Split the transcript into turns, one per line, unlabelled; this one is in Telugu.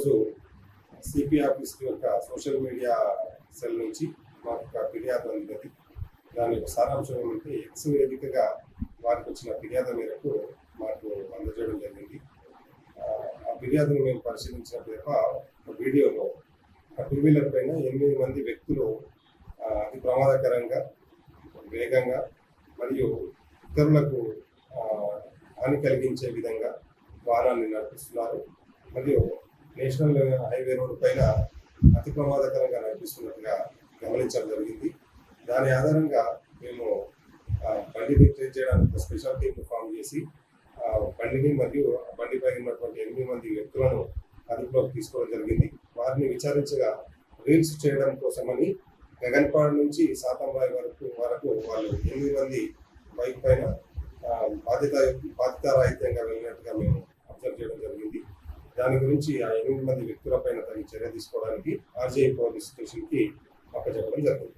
ఈరోజు సిపి ఆఫీస్ యొక్క సోషల్ మీడియా సెల్ నుంచి మాకు ఒక ఫిర్యాదు అందింది. దాని యొక్క సారాంశం ఏమంటే ఎక్స్ వేదికగా వారికి వచ్చిన ఫిర్యాదు మేరకు మాకు అందజేయడం జరిగింది. ఆ ఫిర్యాదును మేము పరిశీలించిన పిదప ఒక వీడియోలో టూ వీలర్ పైన 8 మంది వ్యక్తులు అతి ప్రమాదకరంగా, వేగంగా మరియు ఇతరులకు హాని కలిగించే విధంగా వాహనాన్ని నడిపిస్తున్నారు. మరియు నేషనల్ హైవే రోడ్డు పైన అతి ప్రమాదకరంగా నడిపిస్తున్నట్టుగా గమనించడం జరిగింది. దాని ఆధారంగా మేము బండిని ట్రేస్ చేయడానికి ఒక స్పెషల్ టీమ్ ఫామ్ చేసి బండిని మరియు బండిపై ఉన్నటువంటి 8 మంది వ్యక్తులను అదుపులోకి తీసుకోవడం జరిగింది. వారిని విచారించగా రీల్స్ చేయడం కోసమని గగన్పాడ్ నుంచి సాతంబాయి వరకు వాళ్ళు 8 మంది బైక్ పైన బాధితారాహిత్యంగా వెళ్ళినట్టుగా మేము అబ్జర్వ్ చేయడం జరిగింది. దాని గురించి ఆ 8 మంది వ్యక్తులపైన తగిన చర్య తీసుకోవడానికి ఆర్జీఐ పోలీస్ స్టేషన్కి అప్పచెప్పడం జరిగింది.